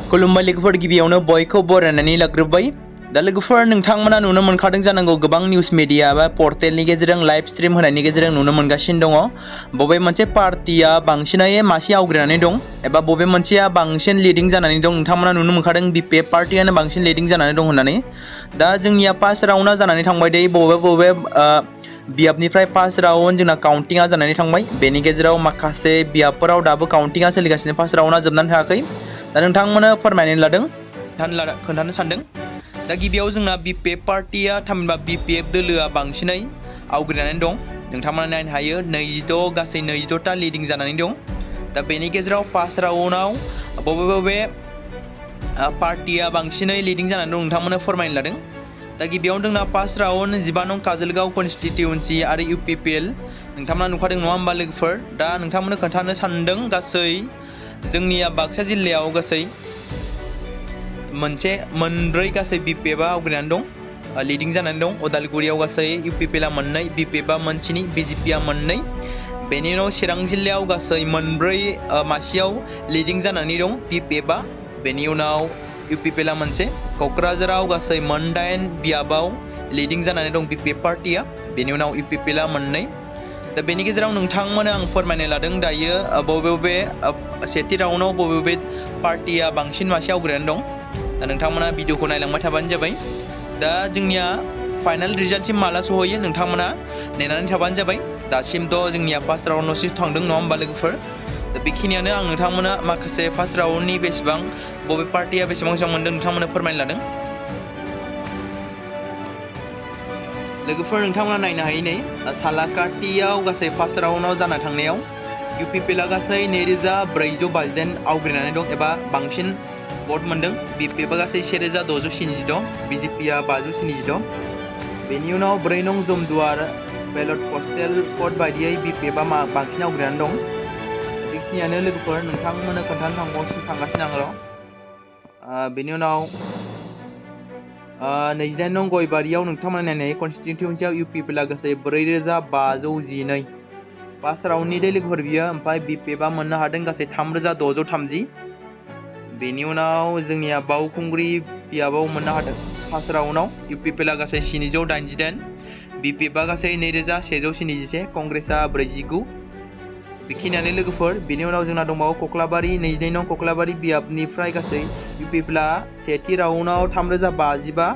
खुलुमबाय लोगोफोर, गिबियावनो बयखौ बरायनानै लाग्रोबाय। दा लोगोफोर, नोंथांमोना नुनो मोनखादों जानांगौ गोबां निउस मिडिया बा पर्टेलनि गेजेरजों लाइभ स्ट्रिम होनायनि गेजेरजों नुनो मोनगासिनो दङ बबे मोनसे पार्टिया बांसिनै मासि आवग्रिनानै दं एबा बबे मोनसेया बांसिन लिडिं जानानै दं। नोंथांमोना नुनो मोनखादों BPF पार्टियानो बांसिन लिडिं जानानै दं होननानै। दा जोंनिया फार्स्ट राउन्डआ जानानै थांबाय दे बबे बियाबनिफ्राय फार्स्ट राउन्ड जोंना काउन्टिंआ जानानै थांबाय। बेनि गेजेराव माखासे बियाबफोराव दाबो काउन्टिंआ सोलिगासिनो, फार्स्ट राउन्डआ जोबनानै थाङाखै। दा नोंथांमोना फोरमायनो लादों, खोन्थानो सानदों। दा गिबियाव जोंना BPF पार्टिया थामहिनबा BPF दोलोआ बांसिनै आवग्रिनानै दं। नोंथांमोना नायनो हायो गासै 26ता लिडिं जानानै दं। दा बेनि गेजेराव फार्स्ट राउन्डआव बबे पार्टिया बांसिनै लिडिं जानानै दं नोंथांमोना फोरमायनो लादों। दा गिबियावनो जोंना फार्स्ट राउन्ड 15 नं काजलगांव कन्स्टिटिउन्सि आरो UPPL नोंथांमोना नुखादों नङा होमबा लोगोफोर। दा नोंथांमोना खोन्थानो सानदों गासै जोंनिया बाक्सा जिल्लायाव गासै मोनब्रै गासै BPFआ आवग्रिनानै दं, लिडिं जानानै दं। उदालगुरियाव गासै UPPLआ मोननै, BPFआ मोनसेनि, BJPआ मोननै। बेनि उनाव चिरां जिल्लायाव गासै मोनब्रै मासियाव लिडिं जानानै दं BPFआ। बेनि उनाव UPPLआ मोनसे। क'क्राझाराव गासै 8 बियाबाव लिडिं जानानै दं BPF पार्टिया। बेनि उनाव UPPLआ मोननै। दा बेनि गेजेराव नोंथांमोना आं फोरमायनो लादों दायो बबे सेथि राउन्डआव बबे पार्टिया बांसिन मासि आवग्रिनानै दं। दा नोंथांमोना भिडिअखौ नायलांबाय थाबानो जाबाय। दा जोंनिया फाइनाल रिजाल्टसिम माला सहैयो नोंथांमोना नेनानै थाबानो जाबाय। दासिमथ' जोंनिया फार्स्ट राउन्डआवसो थांदों नङा होमबा लोगोफोर। दा बेखिनियानो आं नोंथांमोना माखासे फार्स्ट राउन्डनि बबे पार्टिया बेसेबां मोनदों नोंथांमोना फोरमायनो लादों। लोगोफोर, नोंथांमोना नायनो हायो नै सालाकाटियाव गासै फार्स्ट राउन्डआव जाना थांनायाव UPPLआ गासै 2458 आवग्रिनानै दं एबा बांसिन भट मोनदों। BPFआ गासै 1676, BJPआ 576। बेनि उनाव 4 नं जमदुवार बेलट पस्टेल कड बायदियै BPFआ बांसिन आवग्रिनानै दं। बेखिनियानो लोगोफोर, नोंथांमोना खोन्थानो थांगासिनो आं र'। बेनि उनाव 28 नं गयबारियाव नोंथांमोना नायनाय कन्स्टिटिउन्सियाव UPPLआ गासै 4512। फार्स्ट राउन्डनि दै लोगोफोर बियो। ओमफ्राय BPFआ मोननो हादों गासै 3630। बेनि उनाव जोंनिया बावखुंग्रि बियाबाव मोननो हादों फार्स्ट राउन्डआव UPPLआ गासै 788, BPFआ गासै 2171, कंग्रेसआ 49। बेखिनियानो लोगोफोर। बेनि उनाव जोंना दंबावो कक्लाबारि 22 नं कक्लाबारि बियाबनिफ्राय गासै UPPLआ सेथि राउन्डआव 3055,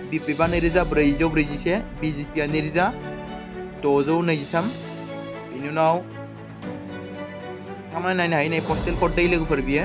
BPFआ 2441, BJPआ 2623। बेनि उनाव नोंथांमोना नायनो हायो नै पस्टेल कड दै लोगोफोर बियो।